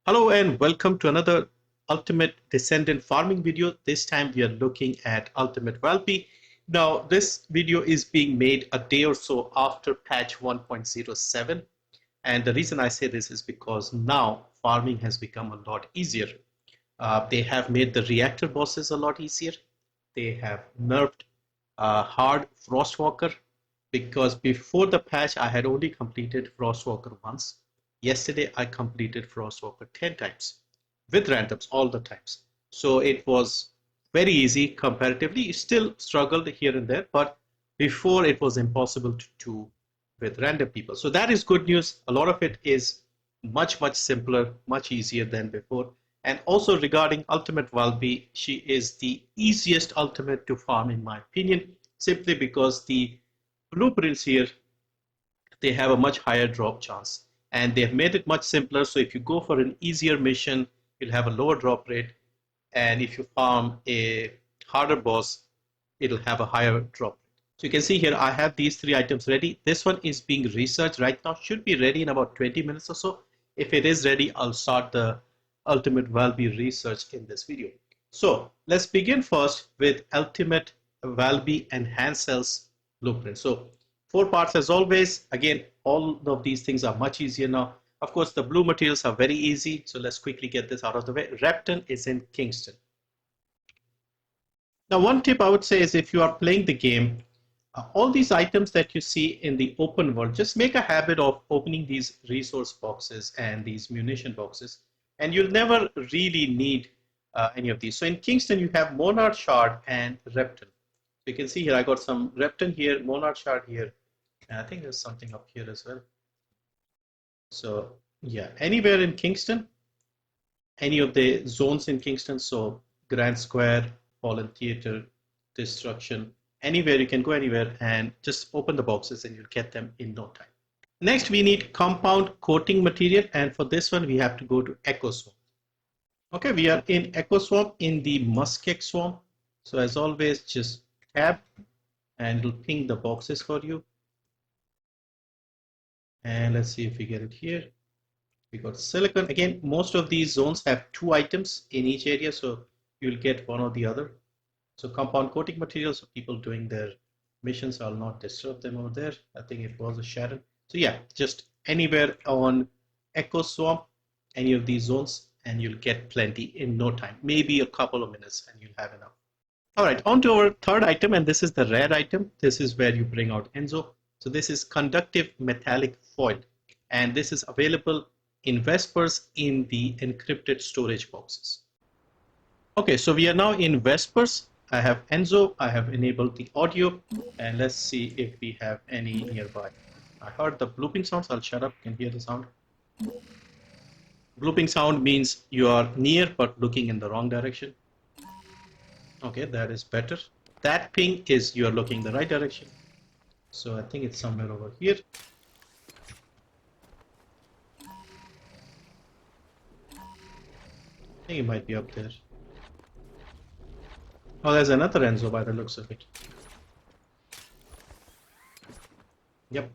Hello and welcome to another Ultimate Descendant farming video. This time we are looking at Ultimate Valby. Now this video is being made a day or so after patch 1.07, and the reason I say this is because now farming has become a lot easier. They have made the reactor bosses a lot easier. They have nerfed hard Frostwalker, because before the patch I had only completed Frostwalker once. Yesterday I completed Frostwalker 10 times with randoms all the times. So it was very easy comparatively. You still struggled here and there, but before it was impossible to do with random people. So that is good news. A lot of it is much simpler, much easier than before. And also regarding Ultimate Valby, she is the easiest ultimate to farm in my opinion, simply because the blueprints here, they have a much higher drop chance, and they've made it much simpler. So if you go for an easier mission, you'll have a lower drop rate, and if you farm a harder boss, it'll have a higher drop rate. So you can see here I have these three items ready. This one is being researched right now, should be ready in about 20 minutes or so. If it is ready, I'll start the Ultimate Valby research in this video. So let's begin first with Ultimate Valby Enhanced Cells Blueprint. So 4 parts as always. Again, all of these things are much easier now. Of course, the blue materials are very easy, so let's quickly get this out of the way. Repton is in Kingston. Now, one tip I would say is, if you are playing the game, all these items that you see in the open world, just make a habit of opening these resource boxes and these munition boxes, and you'll never really need any of these. So in Kingston, you have Monarch Shard and Repton. So you can see here, I got some Repton here, Monarch Shard here, and I think there's something up here as well. So yeah, anywhere in Kingston, any of the zones in Kingston, so Grand Square, Fallen Theater, Destruction, anywhere, you can go anywhere and just open the boxes and you'll get them in no time. Next, we need compound coating material, and for this one we have to go to Echo Swamp. Okay, we are in Echo Swamp in the Muskeg Swamp. So as always, just tab and it'll ping the boxes for you. And let's see if we get it here. We got silicon. Again, most of these zones have 2 items in each area, so you'll get one or the other. So compound coating materials, so people doing their missions, I'll not disturb them over there. I think it was a Sharon. So yeah, just anywhere on Echo Swamp, any of these zones, and you'll get plenty in no time. Maybe a couple of minutes and you'll have enough. All right, on to our third item, and this is the rare item. This is where you bring out Enzo. So this is conductive metallic foil, and this is available in Vespers in the encrypted storage boxes. Okay, so we are now in Vespers. I have Enzo, I have enabled the audio, and let's see if we have any nearby. I heard the blooping sounds. I'll shut up, you can hear the sound. Blooping sound means you are near but looking in the wrong direction. Okay, that is better. That ping is you are looking the right direction. So I think it's somewhere over here. I think it might be up there. Oh, there's another Enzo by the looks of it. Yep.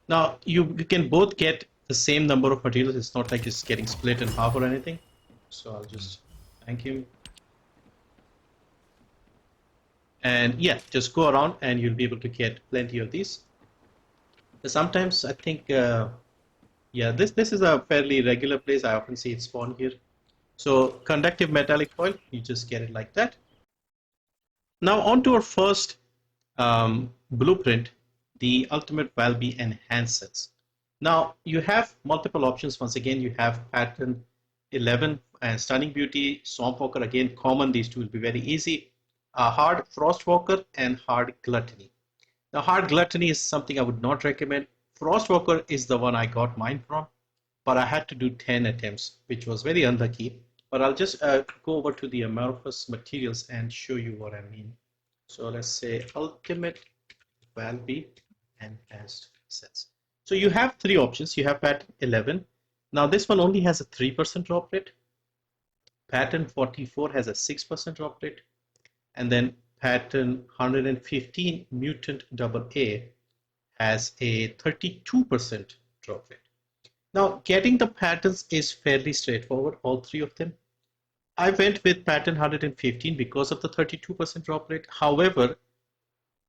Now you can both get the same number of materials. It's not like it's getting split in half or anything. So I'll just thank him. And yeah, just go around and you'll be able to get plenty of these. Sometimes I think, yeah, this is a fairly regular place. I often see it spawn here. So conductive metallic foil, you just get it like that. Now on to our first blueprint, the Ultimate Valby Enhanced Cells. Now you have multiple options. Once again, you have pattern 11 and Stunning Beauty, Swampwalker. Again, common, these two will be very easy. Hard Frostwalker and Hard Gluttony. Now hard Gluttony is something I would not recommend. Frostwalker is the one I got mine from, but I had to do 10 attempts, which was very unlucky. But I'll just go over to the amorphous materials and show you what I mean. So let's say Ultimate Valby Enhanced Cells. So you have 3 options. You have pattern 11. Now this one only has a 3% drop rate. Pattern 44 has a 6% drop rate. And then pattern 115 Mutant AA has a 32% drop rate. Now, getting the patterns is fairly straightforward, all three of them. I went with pattern 115 because of the 32% drop rate. However,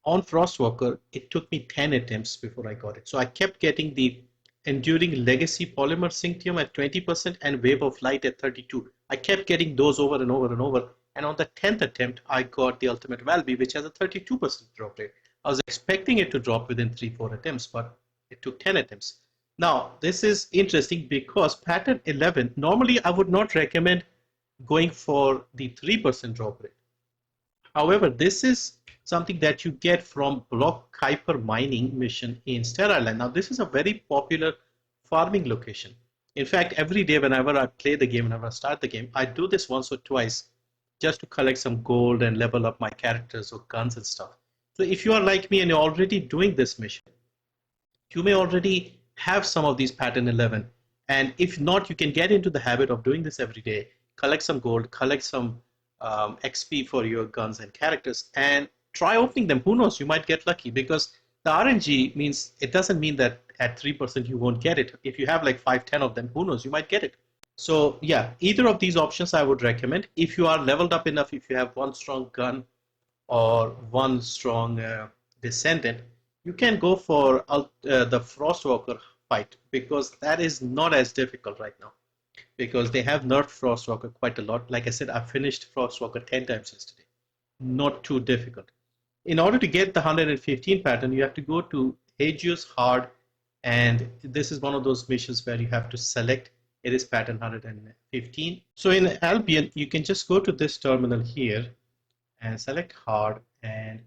on Frostwalker, it took me 10 attempts before I got it. So I kept getting the Enduring Legacy Polymer Synctium at 20% and Wave of Light at 32. I kept getting those over and over and over. And on the 10th attempt, I got the Ultimate Valby, which has a 32% drop rate. I was expecting it to drop within 3-4 attempts, but it took 10 attempts. Now, this is interesting because pattern 11, normally I would not recommend going for the 3% drop rate. However, this is something that you get from block Kuiper mining mission in Sterile Land. Now, this is a very popular farming location. In fact, every day whenever I play the game, whenever I start the game, I do this once or twice just to collect some gold and level up my characters or guns and stuff. So if you are like me and you're already doing this mission, you may already have some of these pattern 11. And if not, you can get into the habit of doing this every day. Collect some gold, collect some XP for your guns and characters, and try opening them. Who knows, you might get lucky, because the RNG means, it doesn't mean that at 3% you won't get it. If you have like 5-10 of them, who knows, you might get it. So yeah, either of these options I would recommend. If you are leveled up enough, if you have one strong gun or one strong Descendant, you can go for the Frostwalker fight, because that is not as difficult right now, because they have nerfed Frostwalker quite a lot. Like I said, I finished Frostwalker 10 times yesterday. Not too difficult. In order to get the 115 pattern, you have to go to Hagios Hard, and this is one of those missions where you have to select. It is pattern 115. So in Albion, you can just go to this terminal here and select Hard and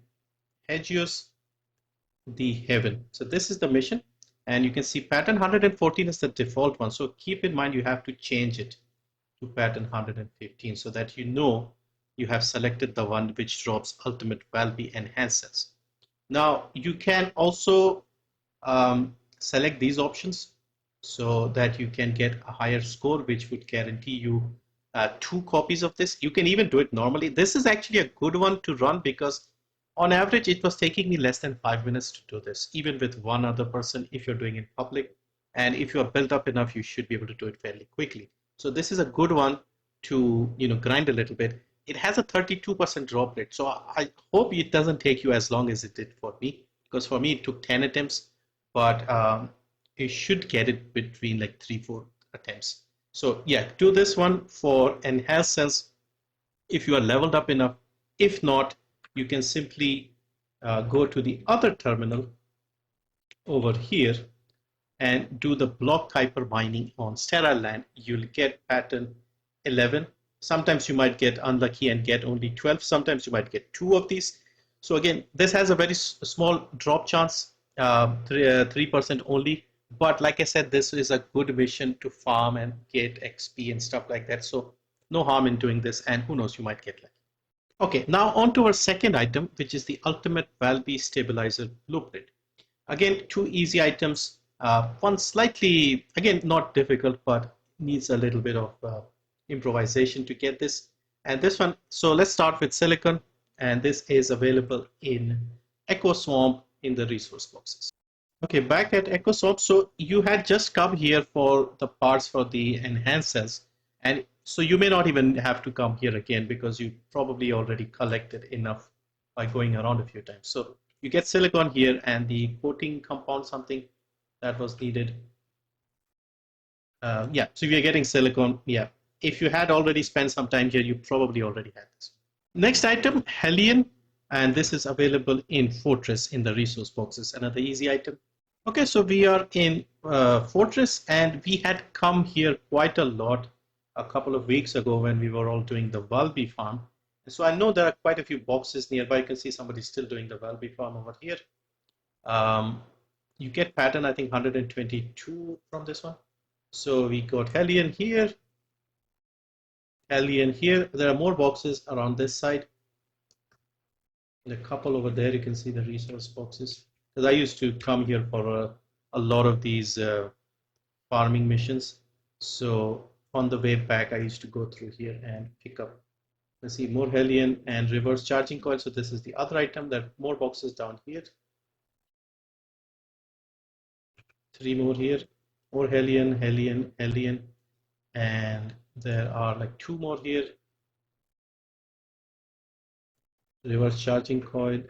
Hagios the Heaven. So this is the mission, and you can see pattern 114 is the default one. So keep in mind you have to change it to pattern 115 so that you know you have selected the one which drops Ultimate Valby enhancers. Now you can also select these options so that you can get a higher score, which would guarantee you 2 copies of this. You can even do it normally. This is actually a good one to run, because on average it was taking me less than 5 minutes to do this, even with one other person if you're doing it in public. And if you're built up enough, you should be able to do it fairly quickly. So this is a good one to grind a little bit. It has a 32% drop rate, so I hope it doesn't take you as long as it did for me, because for me it took 10 attempts, but you should get it between like 3-4 attempts. So yeah, do this one for enhanced sense if you are leveled up enough. If not, you can simply go to the other terminal over here and do the block Kuiper mining on Sterile Land. You'll get pattern 11. Sometimes you might get unlucky and get only 12. Sometimes you might get 2 of these. So again, this has a very small drop chance, 3% only. But like I said, this is a good mission to farm and get XP and stuff like that. So no harm in doing this, and who knows, you might get lucky. Okay, now on to our second item, which is the Ultimate Valby Stabilizer Blueprint. Again, 2 easy items. One slightly, again, not difficult, but needs a little bit of improvisation to get this. And this one, so let's start with silicon. And this is available in Echo Swamp in the resource boxes. Okay, back at Echo Swamp. So you had just come here for the parts for the enhancers. And so you may not even have to come here again, because you probably already collected enough by going around a few times. So you get silicon here, and the coating compound, something that was needed. Yeah, so you're getting silicon. Yeah, if you had already spent some time here, you probably already had this. Next item, Helion, and this is available in Fortress in the resource boxes. Another easy item. Okay, so we are in Fortress, and we had come here quite a lot a couple of weeks ago when we were all doing the Valby farm. So I know there are quite a few boxes nearby. You can see somebody still doing the Valby farm over here. You get pattern, I think, 122 from this one. So we got Helion here, Helion here. There are more boxes around this side. And a couple over there, you can see the resource boxes. Because I used to come here for a lot of these farming missions. So on the way back, I used to go through here and pick up. Let's see, more Helion and reverse charging coil. So this is the other item. There are more boxes down here. Three more here. More Helion, Helion, Helion. And there are like two more here. Reverse charging coil.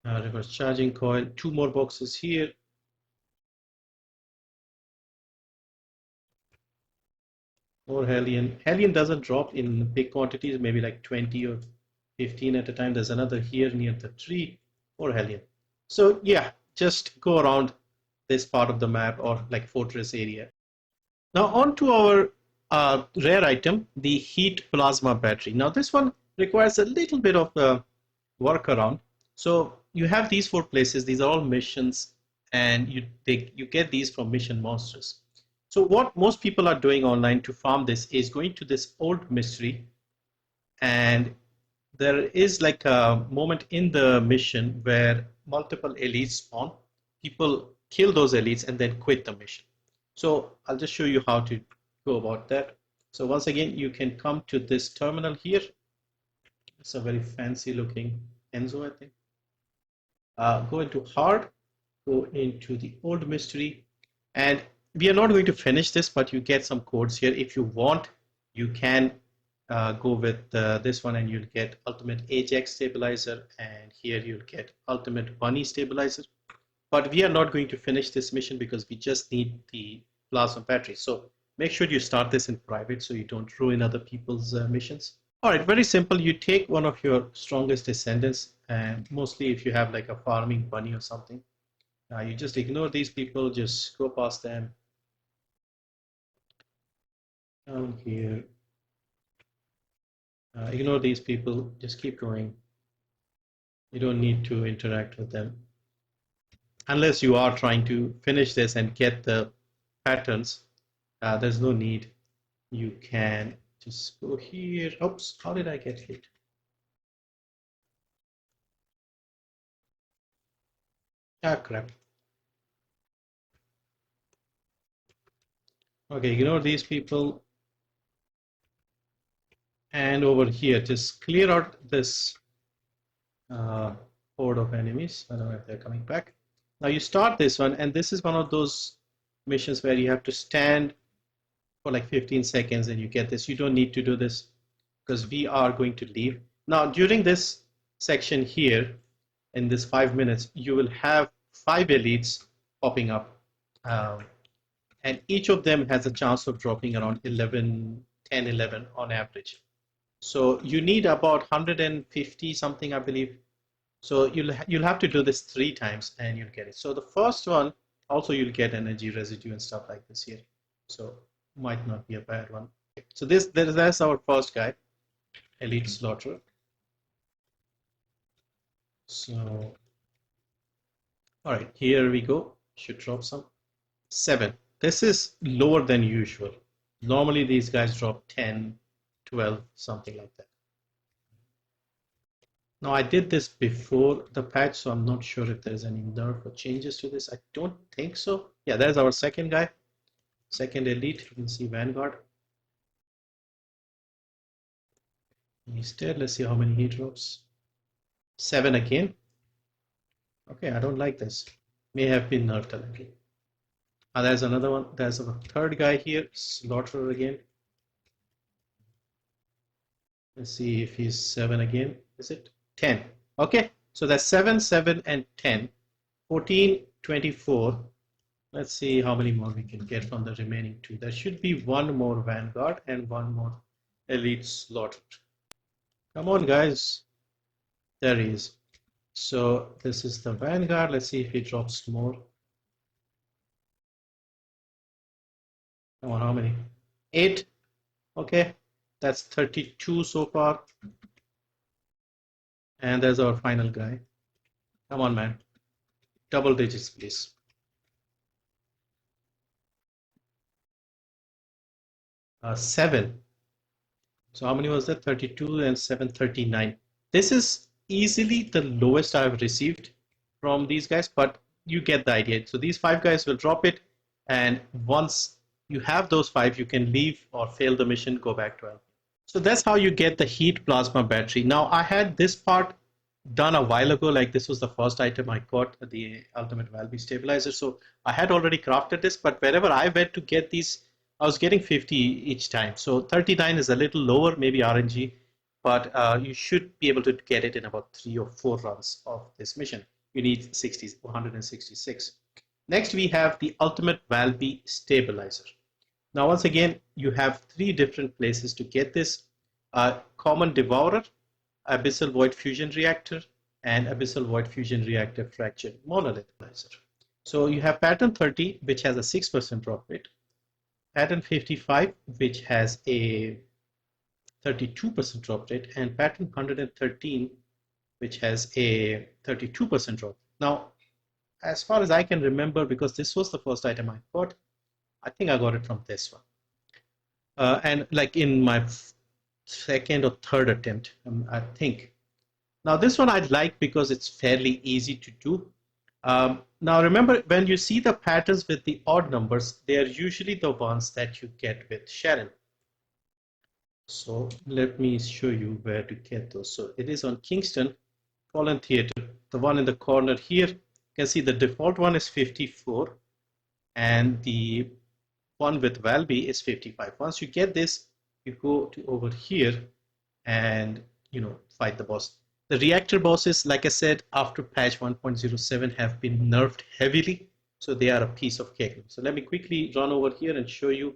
Reverse charging coil. Two more boxes here. More Helion. Helion doesn't drop in big quantities, maybe like 20 or 15 at a time. There's another here near the tree. More Helion. So yeah, just go around this part of the map or like fortress area. Now on to our rare item, the heat plasma battery. Now this one requires a little bit of workaround. So you have these four places. These are all missions, and you get these from mission monsters. So what most people are doing online to farm this is going to this old mystery, and there is like a moment in the mission where multiple elites spawn. People kill those elites and then quit the mission. So I'll just show you how to go about that. So once again, you can come to this terminal here. It's a very fancy looking Enzo, I think. Go into hard, go into the old mystery, and we are not going to finish this, but you get some codes here. If you want, you can go with this one and you'll get ultimate Ajax stabilizer, and here you'll get ultimate bunny stabilizer. But we are not going to finish this mission because we just need the plasma battery. So make sure you start this in private so you don't ruin other people's missions. All right, very simple. You take one of your strongest descendants, and mostly if you have like a farming bunny or something, you just ignore these people, just go past them. Down here. Ignore these people, just keep going. You don't need to interact with them. Unless you are trying to finish this and get the patterns, there's no need. You can just go here. Oops, how did I get hit? Ah, crap. Okay, ignore these people. And over here, just clear out this horde of enemies. I don't know if they're coming back. Now you start this one, and this is one of those missions where you have to stand for like 15 seconds and you get this. You don't need to do this because we are going to leave. Now during this section here, in this 5 minutes, you will have 5 elites popping up. And each of them has a chance of dropping around 11, 10, 11 on average. So you need about 150 something, I believe. So you'll have to do this 3 times and you'll get it. So the first one, also you'll get energy residue and stuff like this here. So might not be a bad one. So that's our first guy, Elite Slaughterer. So, all right, here we go. Should drop some. 7. This is lower than usual. Normally these guys drop 10, 12, something like that. Now I did this before the patch, so I'm not sure if there's any nerf or changes to this. I don't think so. Yeah, there's our second guy. Second elite. You can see Vanguard. He's dead. Let's see how many he drops. 7 again. Okay, I don't like this. May have been nerfed a little. There's another one. There's a third guy here. Slaughterer again. Let's see if he's 7 again. Is it? 10. Okay, so that's 7, 7, and 10. 14, 24. Let's see how many more we can get from the remaining 2. There should be 1 more Vanguard and 1 more Elite Slaughterer. Come on, guys. There he is. So this is the Vanguard. Let's see if he drops more. Come on, how many? 8. Okay, that's 32 so far. And there's our final guy. Come on, man. Double digits, please. Seven. So how many was that? 32 and 7, 39. This is easily the lowest I've received from these guys, but you get the idea. So these 5 guys will drop it, and once you have those 5, you can leave or fail the mission, go back to 12. So that's how you get the heat plasma battery. Now I had this part done a while ago. Like this was the first item I got, the Ultimate Valby Stabilizer. So I had already crafted this, but wherever I went to get these, I was getting 50 each time. So 39 is a little lower, maybe RNG, but you should be able to get it in about 3 or 4 runs of this mission. You need 166. Next, we have the Ultimate Valby Stabilizer. Now, once again, you have 3 different places to get this. Common Devourer, Abyssal Void Fusion Reactor, and Abyssal Void Fusion Reactor Fractured Monolith. So you have pattern 30, which has a 6% drop rate, pattern 55, which has a 32% drop rate, and pattern 113, which has a 32% drop. Now, as far as I can remember, because this was the first item I got, I think I got it from this one. And like in my second or third attempt, I think. Now this one I'd like because it's fairly easy to do. Now remember, when you see the patterns with the odd numbers, they are usually the ones that you get with Sharon. So let me show you where to get those. So it is on Kingston, Fallen Theater, the one in the corner here. You can see the default one is 54 and the one with Valby is 55. Once you get this, you go to over here and fight the boss. The reactor bosses, like I said, after patch 1.07 have been nerfed heavily, so they are a piece of cake. So let me quickly run over here and show you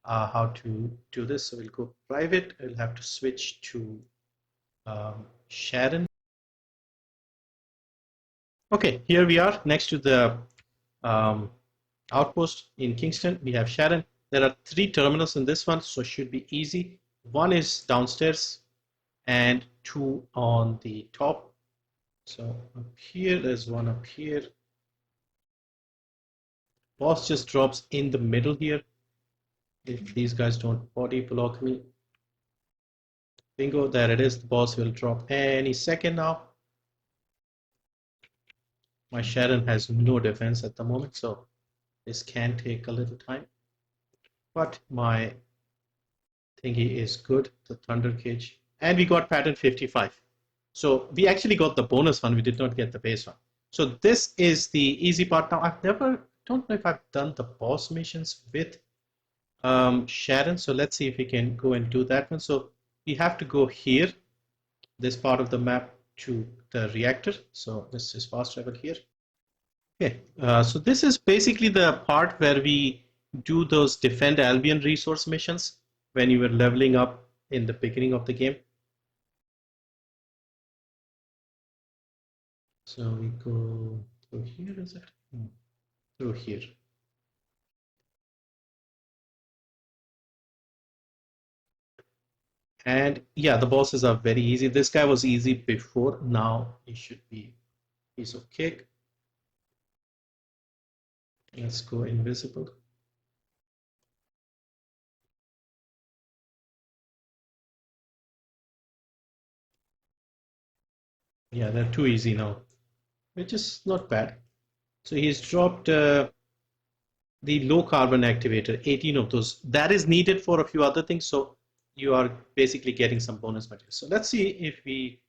how to do this. So we'll go private. I'll have to switch to Sharon. Okay, here we are next to the outpost in Kingston. We have Sharon. There are 3 terminals in this one, so it should be easy. One is downstairs and 2 on the top. So up here, there's one up here. Boss just drops in the middle here. If these guys don't body block me. Bingo, there it is. The boss will drop any second now. My Sharon has no defense at the moment, so this can take a little time. But my thingy is good, the Thunder Cage. And we got pattern 55. So we actually got the bonus one, we did not get the base one. So this is the easy part. Now don't know if I've done the boss missions with Sharon. So let's see if we can go and do that one. So we have to go here, this part of the map, to the reactor. So this is fast travel here. Okay, so this is basically the part where we do those defend Albion resource missions when you were leveling up in the beginning of the game. So we go through here, is it? Through here. And yeah, the bosses are very easy. This guy was easy before, now he should be a piece of cake. Let's go invisible. Yeah, they're too easy now, which is not bad. So he's dropped the low carbon activator, 18 of those. That is needed for a few other things. So you are basically getting some bonus material. So let's see if we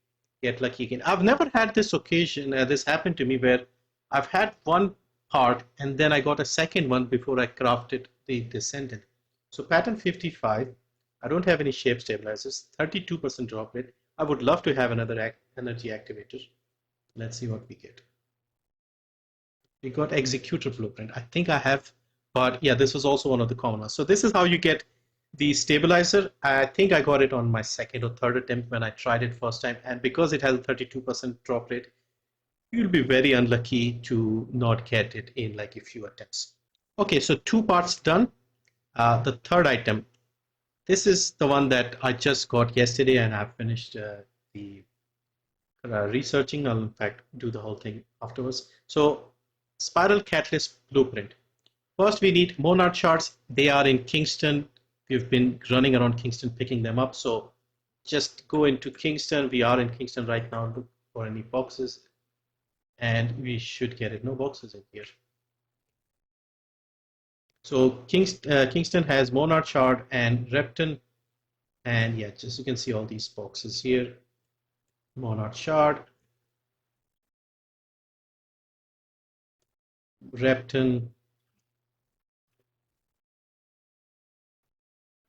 get lucky again. I've never had this occasion, this happened to me, where I've had one part and then I got a second one before I crafted the Descendant. So pattern 55, I don't have any shape stabilizers, 32% drop rate. I would love to have another energy activator. Let's see what we get. We got Executor Blueprint. I think I have, but yeah, this was also one of the common ones. So this is how you get the stabilizer. I think I got it on my second or third attempt when I tried it first time, and because it has a 32% drop rate, you'll be very unlucky to not get it in like a few attempts. Okay, so 2 parts done. The third item, this is the one that I just got yesterday, and I've finished the researching. I'll in fact do the whole thing afterwards. So Spiral Catalyst Blueprint. First, we need Monarch Shards. They are in Kingston. We've been running around Kingston picking them up. So just go into Kingston. We are in Kingston right now. Look for any boxes. And we should get it. No boxes in here. So Kingston has Monarch Shard and Repton. And yeah, just you can see all these boxes here. Monarch Shard. Repton,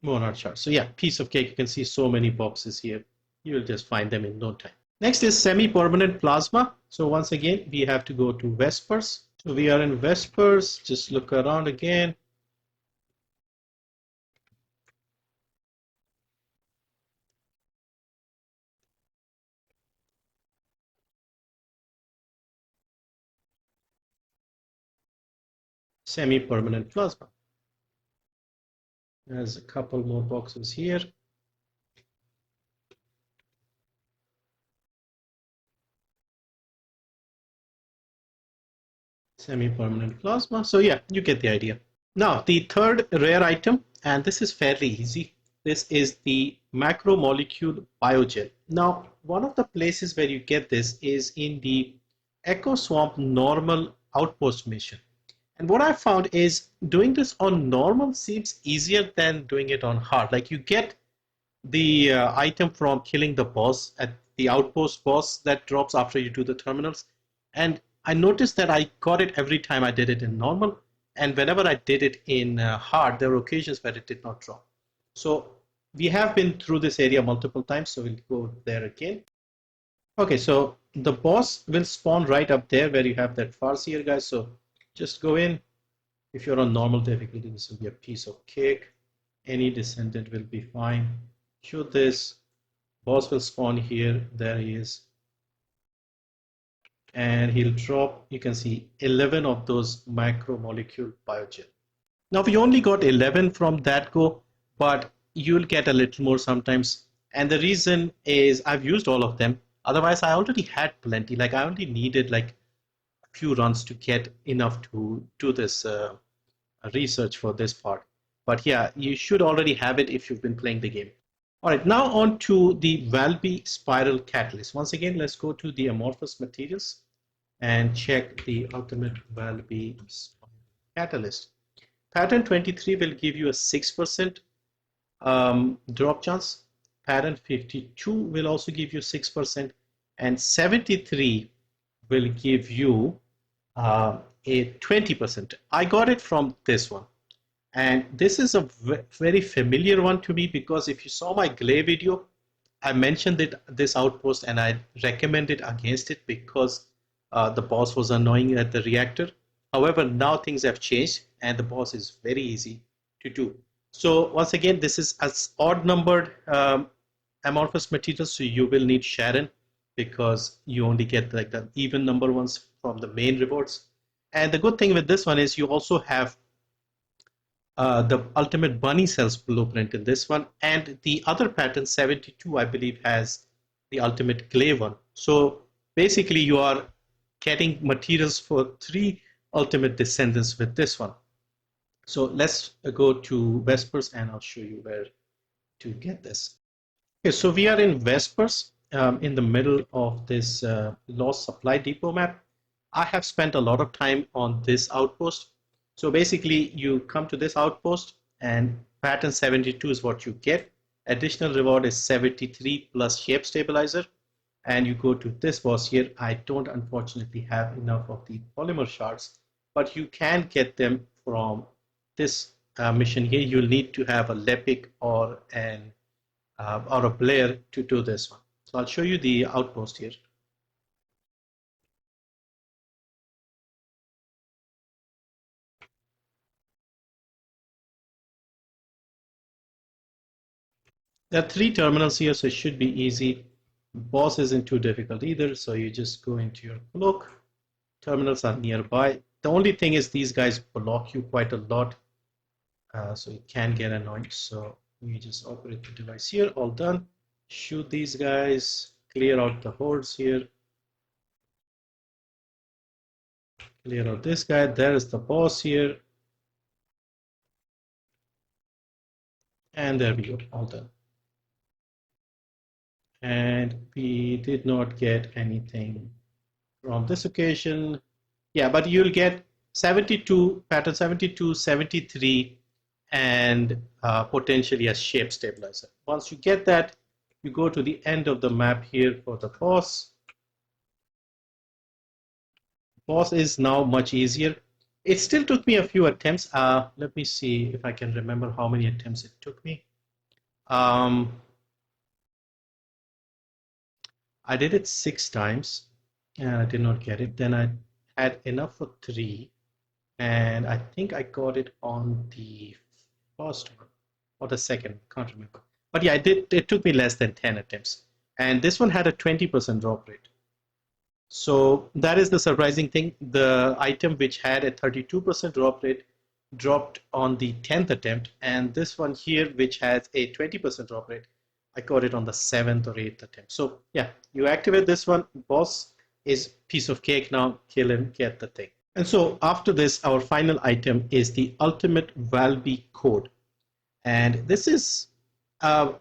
Monarch Shards. So yeah, piece of cake. You can see so many boxes here. You will just find them in no time. Next is semi-permanent plasma. So once again, we have to go to Vespers. So we are in Vespers. Just look around again. Semi-permanent plasma. There's a couple more boxes here. Semi-permanent plasma. So yeah, you get the idea. Now, the third rare item, and this is fairly easy. This is the Macromolecule Biogel. Now, one of the places where you get this is in the Echo Swamp normal outpost mission. And what I found is doing this on normal seems easier than doing it on hard. Like you get the item from killing the boss at the outpost boss that drops after you do the terminals. And I noticed that I got it every time I did it in normal. And whenever I did it in hard, there were occasions where it did not drop. So we have been through this area multiple times, so we'll go there again. Okay, so the boss will spawn right up there where you have that Farseer guy. So just go in. If you're on normal difficulty, this will be a piece of cake. Any descendant will be fine. Shoot this. Boss will spawn here. There he is. And he'll drop, you can see 11 of those macromolecule biogel. Now we only got 11 from that go, but you'll get a little more sometimes. And the reason is I've used all of them. Otherwise, I already had plenty. Like I only needed like a few runs to get enough to do this research for this part. But yeah, you should already have it if you've been playing the game. All right, now on to the Valby spiral catalyst. Once again, let's go to the amorphous materials and check the ultimate Valby catalyst. Pattern 23 will give you a 6% drop chance. Pattern 52 will also give you 6%, and 73 will give you a 20%. I got it from this one. And this is a very familiar one to me because if you saw my Glay video, I mentioned this outpost and I recommended against it because the boss was annoying at the reactor. However, now things have changed and the boss is very easy to do. So once again, this is as odd numbered amorphous materials, so you will need Sharon because you only get like the even number ones from the main rewards. And the good thing with this one is you also have the ultimate bunny cells blueprint in this one, and the other pattern 72 I believe has the ultimate clay one. So basically you are getting materials for 3 ultimate descendants with this one. So let's go to Vespers and I'll show you where to get this. Okay, so we are in Vespers in the middle of this lost supply depot map. I have spent a lot of time on this outpost. So basically you come to this outpost and pattern 72 is what you get. Additional reward is 73 plus shape stabilizer. And you go to this boss here. I don't unfortunately have enough of the polymer shards, but you can get them from this mission here. You'll need to have a Lepic or a Blair to do this one. So I'll show you the outpost here. There are 3 terminals here, so it should be easy. Boss isn't too difficult either, so you just go into your cloak. Terminals are nearby. The only thing is these guys block you quite a lot, so it can get annoying. So you just operate the device here, all done. Shoot these guys, clear out the hordes here. Clear out this guy, there is the boss here. And there we go, all done. And we did not get anything from this occasion. Yeah, but you'll get 72, pattern 72, 73, and potentially a shape stabilizer. Once you get that, you go to the end of the map here for the boss. Boss is now much easier. It still took me a few attempts. Let me see if I can remember how many attempts it took me. I did it 6 times and I did not get it. Then I had enough for 3, and I think I got it on the first one or the second, can't remember. But yeah, it took me less than 10 attempts. And this one had a 20% drop rate. So that is the surprising thing. The item which had a 32% drop rate dropped on the 10th attempt, and this one here, which has a 20% drop rate, I got it on the 7th or 8th attempt. So yeah, you activate this one, boss is piece of cake now, kill him, get the thing. And so after this, our final item is the ultimate Valby code. And this is a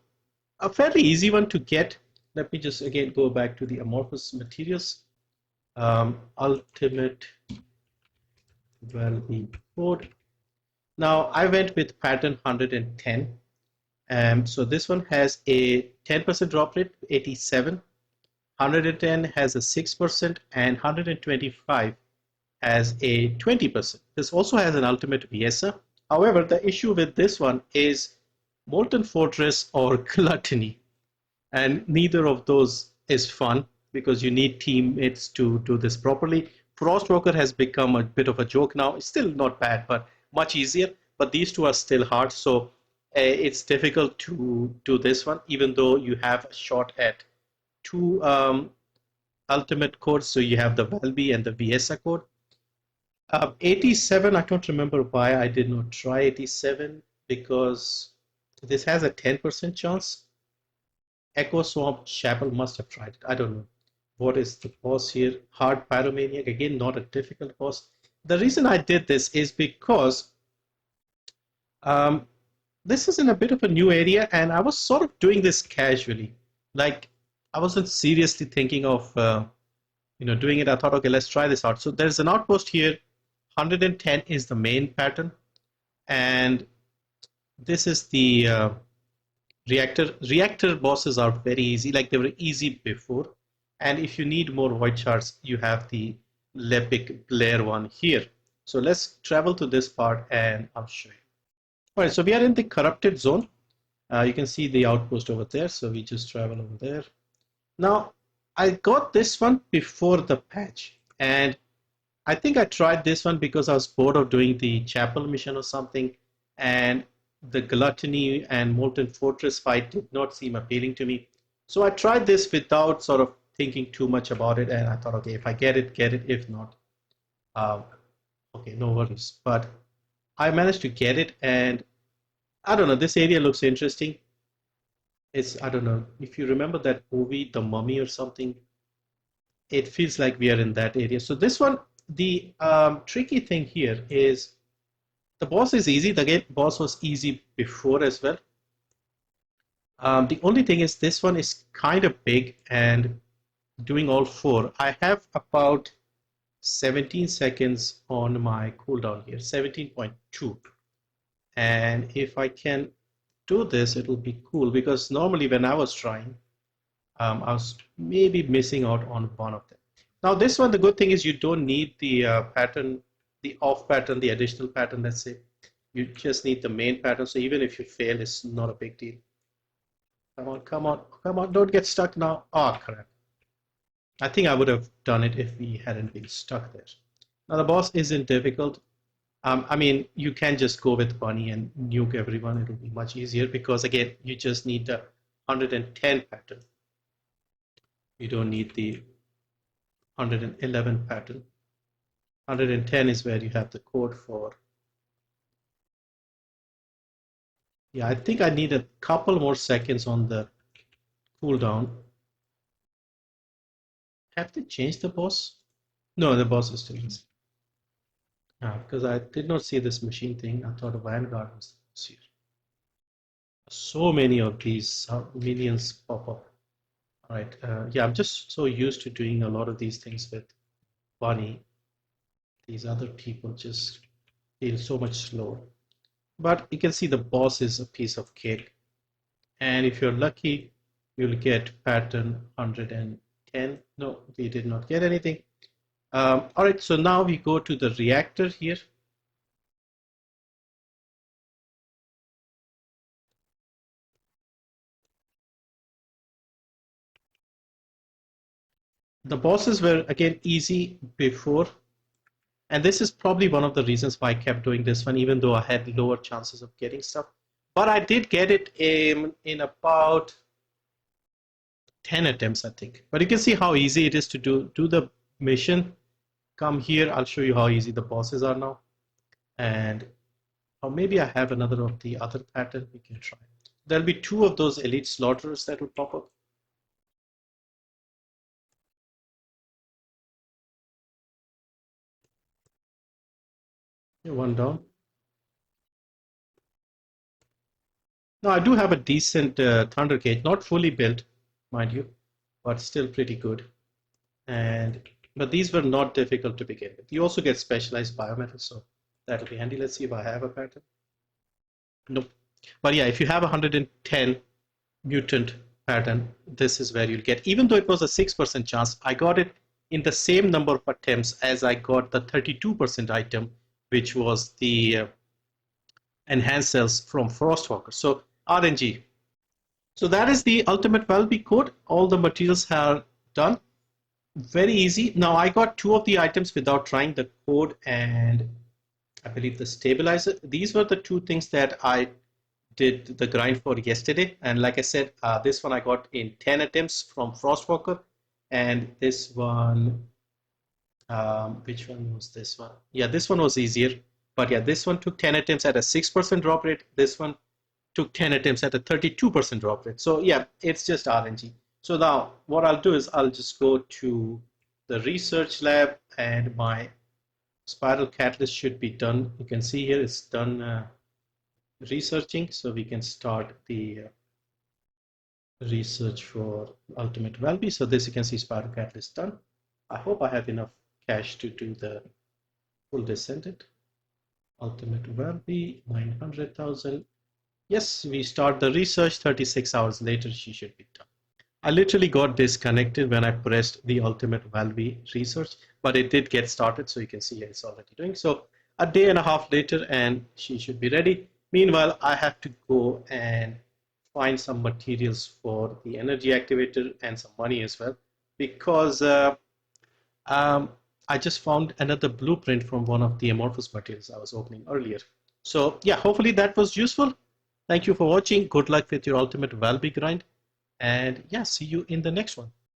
fairly easy one to get. Let me just again go back to the amorphous materials. Ultimate Valby code. Now I went with pattern 110. So this one has a 10% drop rate, 87. 110 has a 6%, and 125 has a 20%. This also has an ultimate VSA. However, the issue with this one is Molten Fortress or Gluttony, and neither of those is fun because you need teammates to do this properly. Frostwalker has become a bit of a joke now. It's still not bad, but much easier. But these two are still hard, so it's difficult to do this one, even though you have a shot at two ultimate codes. So you have the Valby and the VSA code. 87, I don't remember why I did not try 87, because this has a 10% chance. Echo Swamp Chapel must have tried it. I don't know. What is the boss here? Hard Pyromaniac. Again, not a difficult boss. The reason I did this is because this is in a bit of a new area, and I was sort of doing this casually. Like, I wasn't seriously thinking of doing it. I thought, okay, let's try this out. So there's an outpost here. 110 is the main pattern, and this is the reactor bosses are very easy, like they were easy before. And if you need more void shards, you have the Lepic Blair one here. So let's travel to this part and I'll show you. All right, so we are in the corrupted zone. You can see the outpost over there. So we just travel over there. Now, I got this one before the patch, and I think I tried this one because I was bored of doing the chapel mission or something, and the Gluttony and Molten Fortress fight did not seem appealing to me. So I tried this without sort of thinking too much about it, and I thought, okay, if I get it, get it. If not, okay, no worries. But I managed to get it, and I don't know, this area looks interesting. I don't know, if you remember that movie, The Mummy or something, it feels like we are in that area. So this one, the tricky thing here is the boss is easy. The boss was easy before as well. The only thing is this one is kind of big, and doing all 4, I have about 17 seconds on my cooldown here, 17.2. And if I can do this, it'll be cool, because normally when I was trying, I was maybe missing out on one of them. Now this one, the good thing is you don't need the pattern, the off pattern, the additional pattern, let's say. You just need the main pattern, so even if you fail, it's not a big deal. Come on, come on, come on, don't get stuck now. Oh, crap. I think I would have done it if we hadn't been stuck there. Now the boss isn't difficult. I mean, you can just go with Bunny and nuke everyone. It'll be much easier because, again, you just need the 110 pattern. You don't need the 111 pattern. 110 is where you have the code for. Yeah, I think I need a couple more seconds on the cooldown. Have they changed the boss? No, the boss is still the same. Because I did not see this machine thing. I thought a Vanguard was here. So many of these minions pop up. All right. Yeah, I'm just so used to doing a lot of these things with Bunny. These other people just feel so much slower. But you can see the boss is a piece of cake. And if you're lucky, you'll get pattern 110. No, we did not get anything. All right, so now we go to the reactor here. The bosses were again easy before, and this is probably one of the reasons why I kept doing this one, even though I had lower chances of getting stuff. But I did get it in about 10 attempts, I think. But you can see how easy it is to do the mission. Come here, I'll show you how easy the bosses are now. And or maybe I have another of the other pattern we can try. There'll be 2 of those elite slaughterers that will pop up. One down. Now I do have a decent Thunder Cage, not fully built, mind you, but still pretty good. But these were not difficult to begin with. You also get specialized biometal, so that'll be handy. Let's see if I have a pattern. Nope. But yeah, if you have 110 mutant pattern, this is where you'll get. Even though it was a 6% chance, I got it in the same number of attempts as I got the 32% item, which was the enhanced cells from Frostwalker. So RNG. So that is the ultimate Valby code. All the materials are done. Very easy. Now I got 2 of the items without trying the code and I believe the stabilizer. These were the 2 things that I did the grind for yesterday. And like I said, this one I got in 10 attempts from Frostwalker. And this one, which one was this one? Yeah, this one was easier. But yeah, this one took 10 attempts at a 6% drop rate. This one took 10 attempts at a 32% drop rate. So yeah, it's just RNG. So now what I'll do is I'll just go to the research lab and my spiral catalyst should be done. You can see here it's done researching. So we can start the research for ultimate Valby. So this you can see spiral catalyst done. I hope I have enough cash to do the full descendant. Ultimate Valby, 900,000. Yes, we start the research. 36 hours later, she should be done. I literally got disconnected when I pressed the ultimate Valby research, but it did get started. So you can see it's already doing. So a day and a half later, and she should be ready. Meanwhile, I have to go and find some materials for the energy activator and some money as well, because I just found another blueprint from one of the amorphous materials I was opening earlier. So yeah, hopefully that was useful. Thank you for watching. Good luck with your ultimate Valby grind. And yeah, see you in the next one.